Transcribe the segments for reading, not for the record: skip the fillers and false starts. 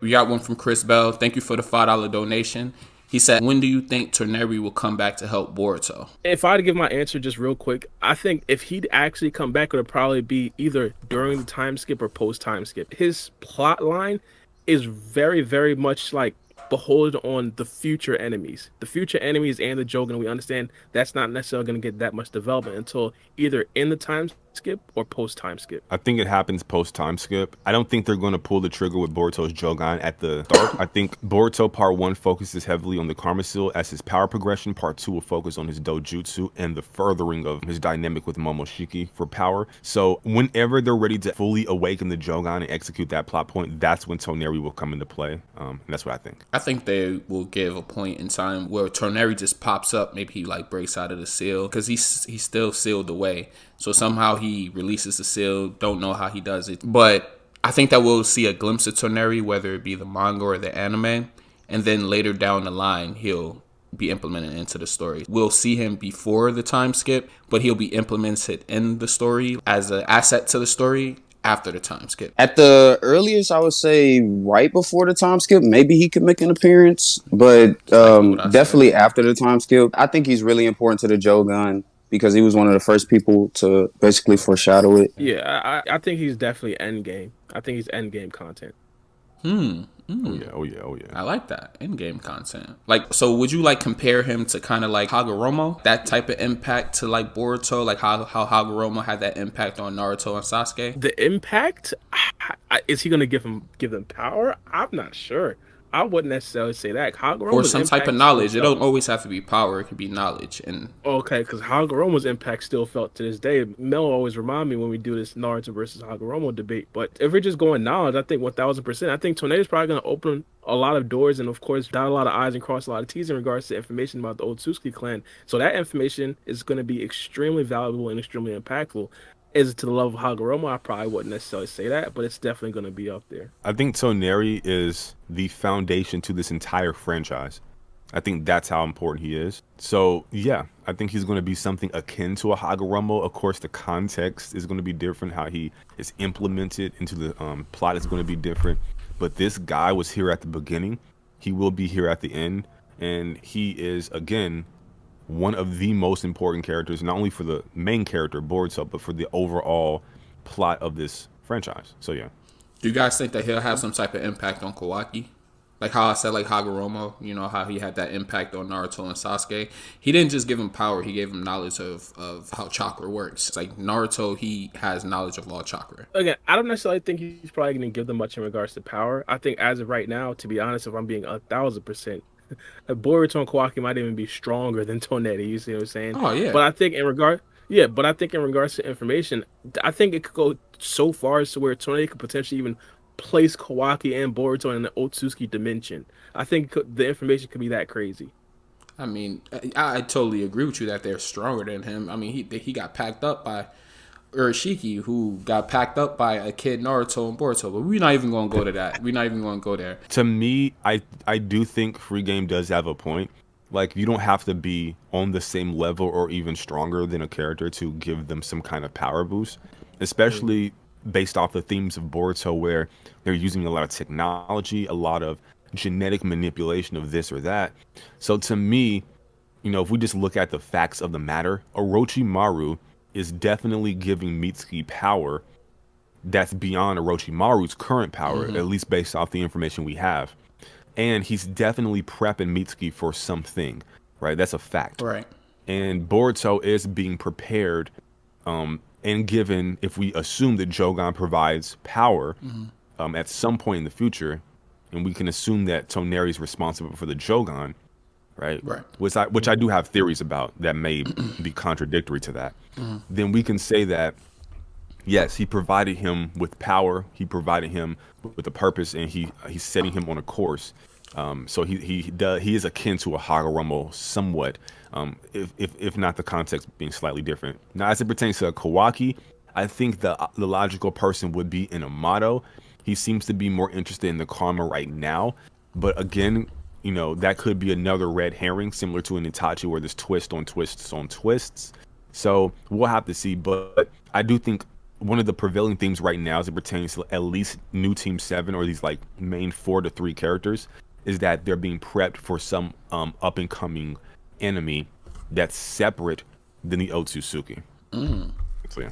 We got one from Chris Bell. Thank you for the $5 donation. He said, when do you think Toneri will come back to help Boruto? If I had to give my answer just real quick, I think if he'd actually come back, it would probably be either during the time skip or post time skip. His plot line is very, very much like beholden on the future enemies. The future enemies and the Jogan, we understand that's not necessarily going to get that much development until either in the time skip or post time skip. I think it happens post time skip. I don't think they're going to pull the trigger with Boruto's Jogan at the start. I think Boruto Part 1 focuses heavily on the Karma Seal as his power progression. Part 2 will focus on his dojutsu and the furthering of his dynamic with Momoshiki for power. So whenever they're ready to fully awaken the Jogan and execute that plot point, that's when Toneri will come into play. And that's what I think. I think they will give a point in time where Toneri just pops up. Maybe he like breaks out of the seal because he's still sealed away. So somehow he releases the seal. Don't know how he does it. But I think that we'll see a glimpse of Toneri, whether it be the manga or the anime. And then later down the line, he'll be implemented into the story. We'll see him before the time skip, but he'll be implemented in the story as an asset to the story after the time skip. At the earliest, I would say right before the time skip. Maybe he could make an appearance, but definitely after the time skip. I think he's really important to the Jogan because he was one of the first people to basically foreshadow it. Yeah, I think he's definitely endgame. I think he's endgame content. Oh yeah. I like that in-game content. Like, so would you like compare him to kind of like Hagoromo, that type of impact to like Boruto, like how Hagoromo had that impact on Naruto and Sasuke? The impact, is he gonna give them power? I'm not sure. I wouldn't necessarily say that. Or some type of knowledge. It don't always have to be power. It could be knowledge. And okay, because Hagoromo's impact still felt to this day. Mel always remind me when we do this Naruto versus Hagoromo debate. But if we're just going knowledge, I think 1000%. I think Toneri's probably going to open a lot of doors and, of course, dot a lot of I's and cross a lot of T's in regards to information about the Otsutsuki clan. So that information is going to be extremely valuable and extremely impactful. Is it to the level of Hagoromo? I probably wouldn't necessarily say that, but it's definitely going to be up there. I think Toneri is the foundation to this entire franchise. I think that's how important he is. So, yeah, I think he's going to be something akin to a Hagoromo. Of course, the context is going to be different. How he is implemented into the plot is going to be different. But this guy was here at the beginning. He will be here at the end. And he is, again, one of the most important characters, not only for the main character, Boruto, but for the overall plot of this franchise. So, yeah. Do you guys think that he'll have some type of impact on Kawaki? Like how I said, like Hagoromo, you know, how he had that impact on Naruto and Sasuke. He didn't just give him power, he gave him knowledge of how chakra works. It's like Naruto, he has knowledge of all chakra. Again, I don't necessarily think he's probably going to give them much in regards to power. I think as of right now, to be honest, if I'm being 1000%, Boruto and Kawaki might even be stronger than Toneri. You see what I'm saying? Oh yeah. But I think in regards to information, I think it could go so far as to where Toneri could potentially even place Kawaki and Boruto in the Otsutsuki dimension. I think the information could be that crazy. I mean, I totally agree with you that they're stronger than him. I mean, he got packed up by Urashiki, who got packed up by a kid Naruto and Boruto. But we're not even going to go to that. We're not even going to go there. To me, I do think Free Game does have a point. Like, you don't have to be on the same level or even stronger than a character to give them some kind of power boost, especially based off the themes of Boruto, where they're using a lot of technology, a lot of genetic manipulation of this or that. So to me, you know, if we just look at the facts of the matter, Orochimaru is definitely giving Mitsuki power that's beyond Orochimaru's current power, at least based off the information we have. And he's definitely prepping Mitsuki for something, right? That's a fact. Right. And Boruto is being prepared and given, if we assume that Jogan provides power at some point in the future, and we can assume that Toneri is responsible for the Jogan, right? Which I do have theories about that may be contradictory to that. Then we can say that, yes, he provided him with power, he provided him with a purpose, and he's setting him on a course. So he is akin to a Hagoromo somewhat, if not the context being slightly different. Now, as it pertains to Kawaki, I think the logical person would be Inamoto. He seems to be more interested in the karma right now, but again, you know, that could be another red herring, similar to an Itachi, where there's twist on twists on twists. So we'll have to see, but I do think one of the prevailing themes right now as it pertains to at least new Team 7 or these like main 4 to 3 characters is that they're being prepped for some up and coming enemy that's separate than the Otsutsuki. So, yeah.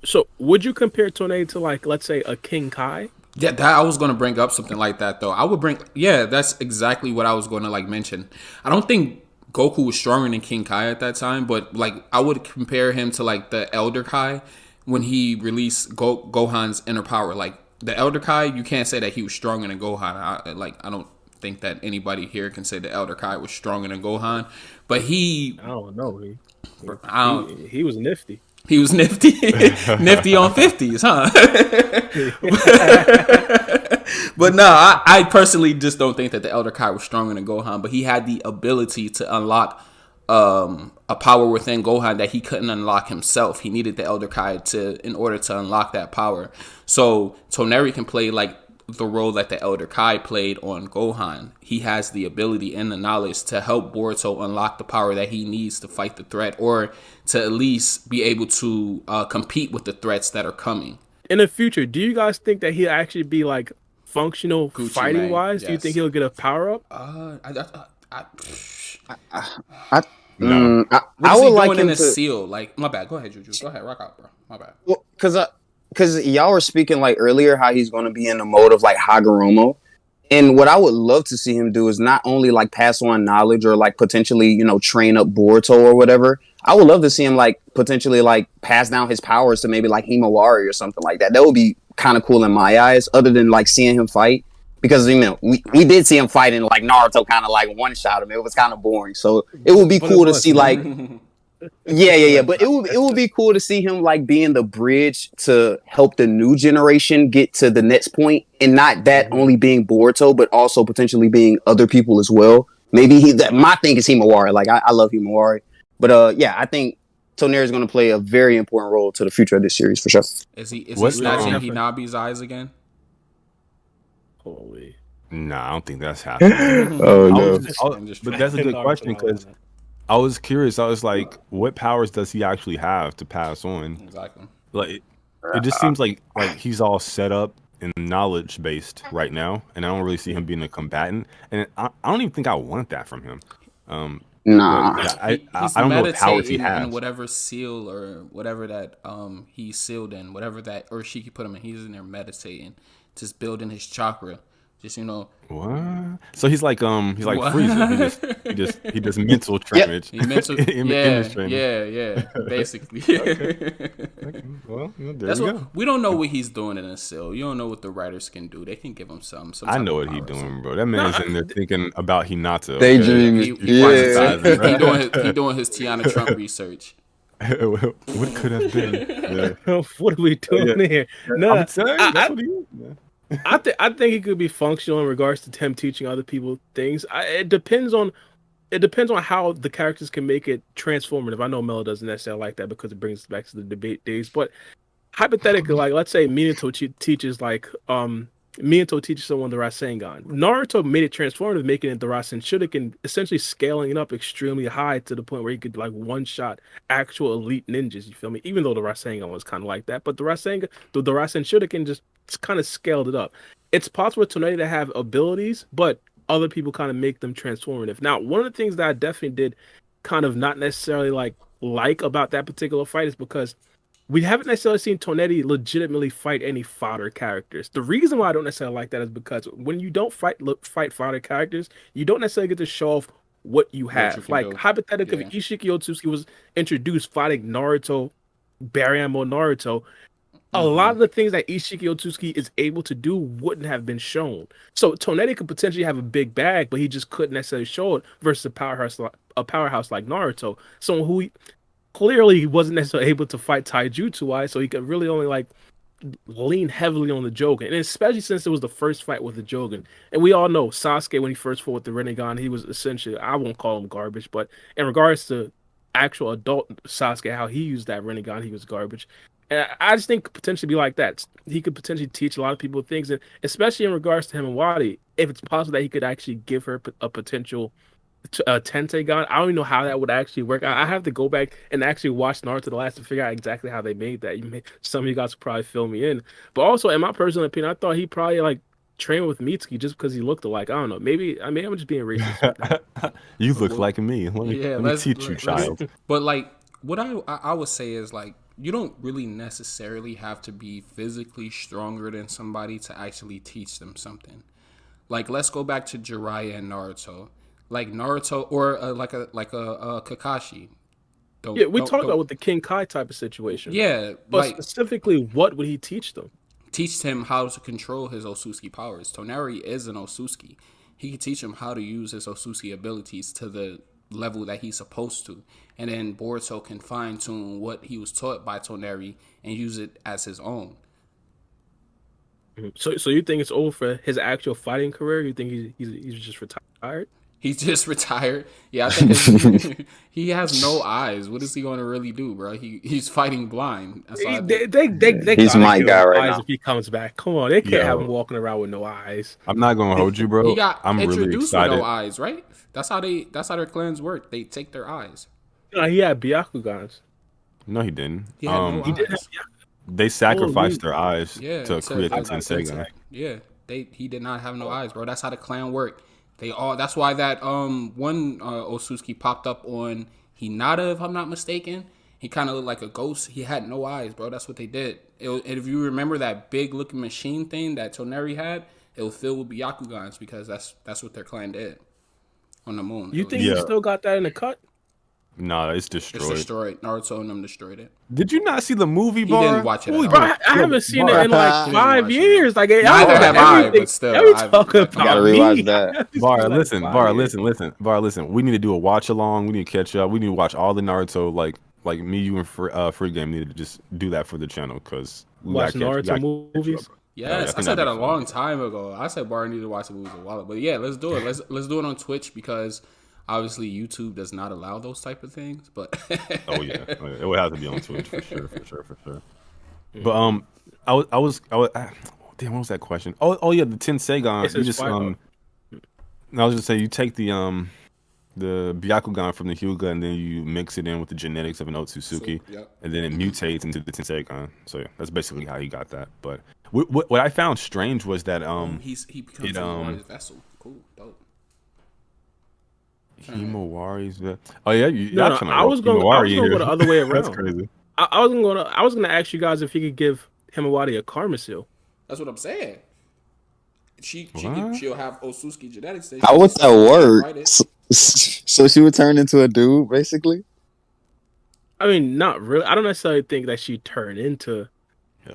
So would you compare Toneri to, like, let's say a King Kai? Yeah, that I was going to bring up something like that though. I would bring, yeah, that's exactly what I was going to like mention. I don't think Goku was stronger than King Kai at that time, but like I would compare him to like the Elder Kai when he released Gohan's inner power. Like the Elder Kai, you can't say that he was stronger than Gohan. I don't think that anybody here can say the Elder Kai was stronger than Gohan, but I don't know. He was nifty. He was nifty, nifty on 50s, huh? But no, I personally just don't think that the Elder Kai was stronger than Gohan, but he had the ability to unlock a power within Gohan that he couldn't unlock himself. He needed the Elder Kai in order to unlock that power. So Toneri can play like the role that the Elder Kai played on Gohan. He has the ability and the knowledge to help Boruto unlock the power that he needs to fight the threat, or to at least be able to compete with the threats that are coming. In the future, do you guys think that he'll actually be like functional fighting wise? Yes. Do you think he'll get a power up? I would like doing him in a to seal. Like, my bad. Go ahead, Juju. Go ahead. Rock out, bro. My bad. well, because y'all were speaking like earlier how he's going to be in the mode of like Hagoromo. And what I would love to see him do is not only like pass on knowledge or like potentially, you know, train up Boruto or whatever. I would love to see him like potentially like pass down his powers to maybe like Himawari or something like that. That would be kind of cool in my eyes, other than like seeing him fight. Because, you know, we did see him fight and like Naruto kind of like one shot him. It was kind of boring. So it would be cool to see like Yeah. But it would be cool to see him like being the bridge to help the new generation get to the next point, and not that only being Boruto, but also potentially being other people as well. Maybe my thing is Himawari. Like I love Himawari, but yeah, I think Toneri is going to play a very important role to the future of this series for sure. Is he snatching Hinabi's eyes again? Holy. Nah, I don't think that's happening. But that's a good question, because I was curious. I was like, what powers does he actually have to pass on? Exactly. Like, it just seems like he's all set up and knowledge based right now, and I don't really see him being a combatant. And I don't even think I want that from him. Nah, I don't know what powers he has. In whatever seal or whatever that he's sealed in, whatever that Urashiki put him in, he's in there meditating, just building his chakra. Just, you know. What? So he's like Frieza. He does mental trimmage. Yeah. Basically. Okay. Well, there you go. We don't know what he's doing in a cell. You don't know what the writers can do. They can give him some I know what he's doing, bro. That man's in there thinking about Hinata. Daydreaming. He doing his Tiana Trump research. What could have been? Yeah. What are we doing here? No, I'm saying, that's what he is, man. I think he could be functional in regards to him teaching other people things. It depends on how the characters can make it transformative. I know Melo doesn't necessarily like that because it brings us back to the debate days. But hypothetically, like let's say Minato teaches someone the Rasengan. Naruto made it transformative, making it the Rasen Shuriken, essentially scaling it up extremely high to the point where he could like one shot actual elite ninjas. You feel me? Even though the Rasengan was kind of like that, but the Rasen Shuriken just kind of scaled it up. It's possible for Toneri to have abilities, but other people kind of make them transformative. Now, one of the things that I definitely did kind of not necessarily like about that particular fight is because we haven't necessarily seen Toneri legitimately fight any fodder characters. The reason why I don't necessarily like that is because when you don't fight fodder characters, you don't necessarily get to show off what you have. Like, hypothetically, if Ishiki Otsutsuki was introduced fighting Naruto, Baryon Naruto, a lot of the things that Ishiki Otsutsuki is able to do wouldn't have been shown. So Toneri could potentially have a big bag, but he just couldn't necessarily show it versus a powerhouse like Naruto. Someone who clearly wasn't necessarily able to fight taijutsu-wise, so he could really only lean heavily on the Jogan, and especially since it was the first fight with the Jogan. And we all know Sasuke, when he first fought with the Rinnegan, he was essentially, I won't call him garbage, but in regards to actual adult Sasuke, how he used that Rinnegan, he was garbage. And I just think potentially be like that. He could potentially teach a lot of people things, and especially in regards to Himawari, if it's possible that he could actually give her a potential Tentegon. I don't even know how that would actually work. I have to go back and actually watch Naruto the last to figure out exactly how they made that. Some of you guys will probably fill me in. But also, in my personal opinion, I thought he probably like trained with Mitsuki just because he looked alike. I don't know. Maybe I'm just being racist. You look like me. Let me teach you, child. But like, what I would say is like, you don't really necessarily have to be physically stronger than somebody to actually teach them something. Like, let's go back to Jiraiya and Naruto. Like Naruto or like a Kakashi. We talked about with the King Kai type of situation. Yeah, but like, specifically, what would he teach them? Teach him how to control his Otsutsuki powers. Toneri is an Otsutsuki. He can teach him how to use his Otsutsuki abilities to the level that he's supposed to, and then Boruto can fine tune what he was taught by Toneri and use it as his own. So you think it's over for his actual fighting career? You think he's just retired? He's just retired. Yeah, I think he has no eyes. What is he going to really do, bro? He's fighting blind. He's my guy right now. If he comes back, come on, they can't have him walking around with no eyes. I'm not going to hold you, bro. He got I'm introduced really excited. with no eyes, right? That's how their clans work. They take their eyes. No, he had Byakugans. No, he didn't. He had no eyes. They sacrificed their eyes to create the Tensegan. Yeah, he did not have no eyes, bro. That's how the clan worked. That's why that one Otsutsuki popped up on Hinata, if I'm not mistaken. He kind of looked like a ghost. He had no eyes, bro. That's what they did. And if you remember that big looking machine thing that Toneri had, it was filled with Byakugans because that's what their clan did on the moon. You think he still got that in the cut? No, it's destroyed. It's destroyed. Naruto and them destroyed it. Did you not see the movie, Bar? He didn't watch it. Bro, I haven't seen it in like 5 years. Like, neither have I, but still. I gotta rewatch that. Bar, listen. We need to do a watch along. We need to catch up. We need to watch all the Naruto. Like me, you, and Free Game need to just do that for the channel because watch Naruto movies. Yes, I said that a long time ago. I said Bar needed to watch the movies a while ago. But yeah, let's do it. Let's do it on Twitch because obviously YouTube does not allow those type of things. But oh yeah, it would have to be on Twitch for sure. But I was damn, what was that question? Oh yeah, the Tensegan. You just I was just saying you take the Byakugan from the Hyuga and then you mix it in with the genetics of an Otsutsuki, and then it mutates into the Tensegan. So yeah, that's basically how he got that. But what I found strange was that he becomes his vessel. Cool, dope. Himawari's oh yeah, I was going to go the other way around. That's crazy. I was gonna ask you guys if he could give Himawari a Karma Seal. That's what I'm saying. She'll have Otsutsuki genetics. How would that work? So she would turn into a dude, basically. I mean, not really. I don't necessarily think that she turned into.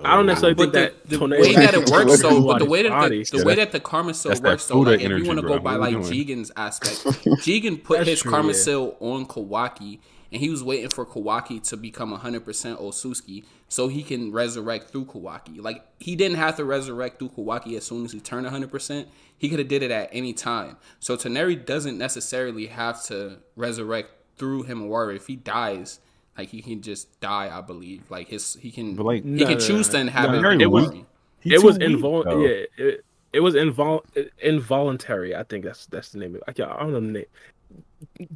I don't necessarily think that the way that it works. So, but the way that the Karma Seal works. So, like, if you want to go by like Jigen's aspect, Jigen put his Karma Seal on Kawaki, and he was waiting for Kawaki to become 100% Otsutsuki, so he can resurrect through Kawaki. Like, he didn't have to resurrect through Kawaki as soon as he turned 100%. He could have did it at any time. So Toneri doesn't necessarily have to resurrect through Himawari. If he dies, like, he can just die, I believe. Like, he can choose to inhabit Himawari. It was it was involuntary. I think that's the name of it. I don't know the name.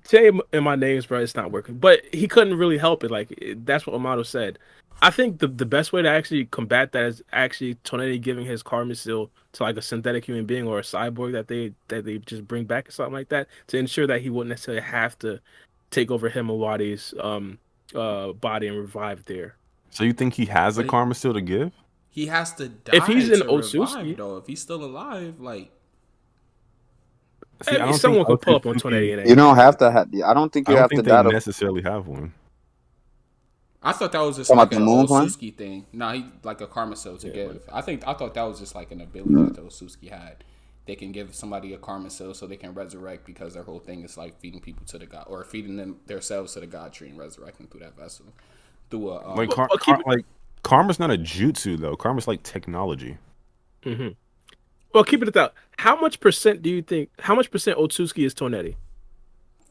Say in my names, bro, it's not working. But he couldn't really help it. Like, that's what Amato said. I think the best way to actually combat that is actually Toneri giving his Karma Seal to like a synthetic human being or a cyborg that they just bring back or something like that to ensure that he wouldn't necessarily have to take over Himawari's body and revive there. So you think he has a Karma Seal to give? He has to die if he's in Otsutsuki, though. If he's still alive, like. See, someone could pull up on Toneri. You don't have to. I don't think you have to die. They necessarily have one. I thought that was just like an Otsutsuki thing. No, he like a Karma Seal to give. I thought that was just like an ability that the Otsutsuki had. They can give somebody a Karma Seal so they can resurrect because their whole thing is like feeding people to the god or feeding them themselves to the god tree and resurrecting through that vessel. Through a Karma's not a jutsu though. Karma's like technology. Mm-hmm. Well, keep it out. How much percent Otsutsuki is Toneri?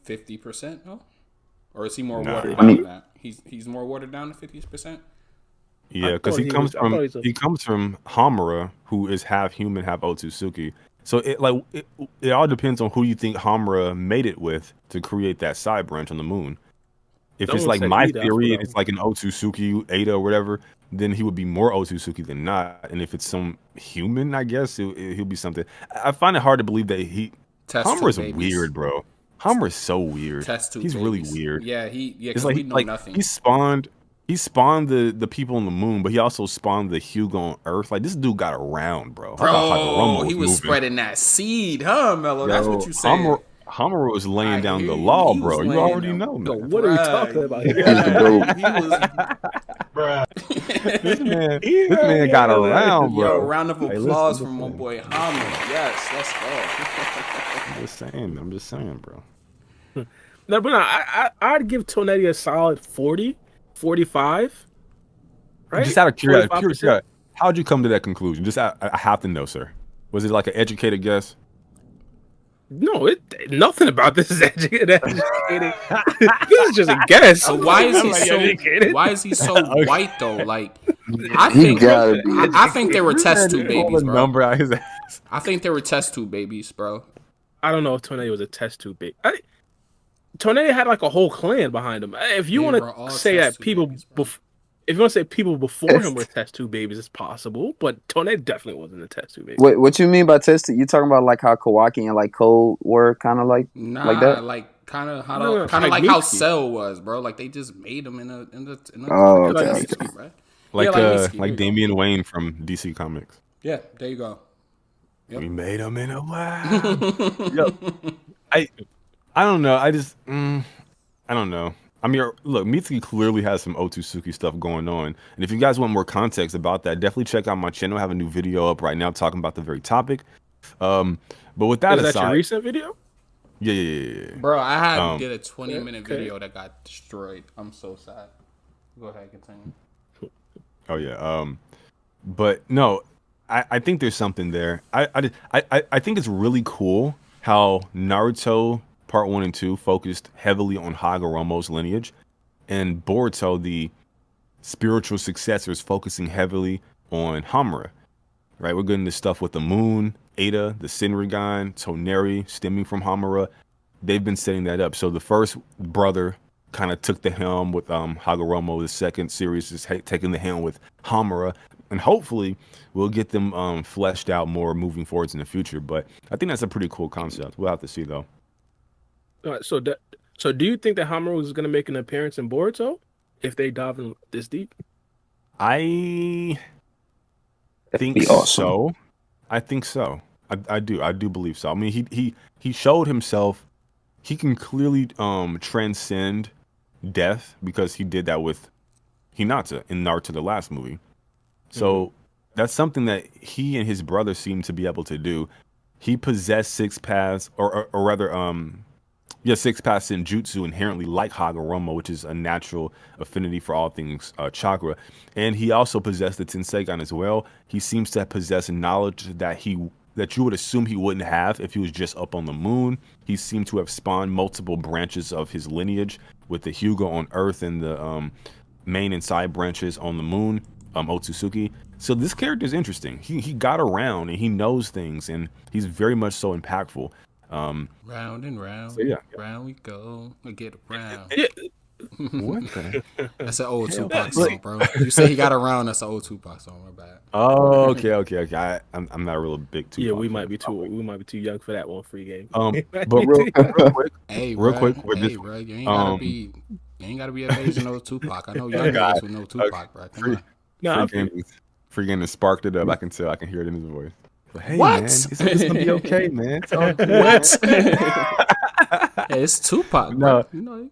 50%, no? Or is he more watered down than that? He's more watered down to 50%? Yeah, because he comes from Hamura, who is half human, half Otsutsuki, So it all depends on who you think Hamura made it with to create that side branch on the moon. If it's like my theory, and it's like an Otsutsuki, Ada, or whatever, then he would be more Otsutsuki than not. And if it's some human, I guess he'll be something. I find it hard to believe that Hamura's weird, bro. Hamura's so weird. He's really weird. Yeah, it's like, we know nothing. He spawned the people on the moon, but he also spawned the Hugo on Earth. Like, this dude got around, bro. Bro, he was spreading that seed, huh, Mello? That's what you said. Hamura was laying down the law, bro. You already know, man. Yo, what are we talking about here? This man got around, bro. Yo, round of applause from my boy Hamura. Yes, let's go. I'm just saying, bro. No, but I'd give Toneri a solid 40, 45. Right? Just out of curiosity, how'd you come to that conclusion? Just I have to know, sir. Was it like an educated guess? No, nothing about this is educated. This is just a guess. So why is he so white though? Like, I think they were test tube babies, bro. Number out his ass. I think they were test tube babies, bro. I don't know if Toneri was a test tube baby. Toneri had like a whole clan behind him. If you want to say that people if you want to say people before him were test tube babies, it's possible. But Toneri definitely wasn't a test tube baby. Wait, what you mean by test tube? You talking about like how Kawaki and like Code were kind of like that? Like kind of like how Cell was, bro. Like they just made him in a okay. Like Damian Wayne from DC Comics. Yeah, there you go. Yep. We made him in a while. Yo, I don't know. I don't know. I mean, look, Mitsuki clearly has some Otsutsuki stuff going on. And if you guys want more context about that, definitely check out my channel. I have a new video up right now talking about the very topic. But with that aside... Is that your recent video? Yeah. Bro, I did a 20-minute video that got destroyed. I'm so sad. Go ahead, continue. Oh, yeah. But no, I think there's something there. I think it's really cool how Naruto... Part 1 and 2 focused heavily on Hagoromo's lineage, and Boruto, the spiritual successors, focusing heavily on Hamura. Right, we're getting this stuff with the moon, Ada, the Senrigan, Toneri, stemming from Hamura. They've been setting that up. So the first brother kind of took the helm with Hagoromo. The second series is taking the helm with Hamura, and hopefully we'll get them fleshed out more moving forwards in the future. But I think that's a pretty cool concept. We'll have to see though. All right, so do you think that Hamura is going to make an appearance in Boruto if they dive in this deep? I think so. I think so. I do believe so. I mean, he showed himself. He can clearly transcend death because he did that with Hinata in Naruto the last movie. So that's something that he and his brother seem to be able to do. He possessed six paths, or rather, six paths Senjutsu inherently like Hagoromo, which is a natural affinity for all things chakra. And he also possessed the Tenseigan as well. He seems to possess knowledge that you would assume he wouldn't have if he was just up on the moon. He seemed to have spawned multiple branches of his lineage with the Hugo on Earth and the main and side branches on the moon, Otsutsuki. So this character is interesting. He got around and he knows things, and he's very much so impactful. Round and round, round we go. We get around. What? That's an old Tupac song, bro. You say he got around. That's an old Tupac song. My bad. Oh, okay. I'm not a real big Tupac. Yeah, we might be too young for that one. Free game. But real quick, bro, you ain't gotta be a Asian old Tupac. I know young guys with no Tupac, bro. Free game has sparked it up. I can tell. I can hear it in his voice. But hey, what? Man, it's gonna be okay, man. It's all good. What? Hey, it's Tupac. No, bro.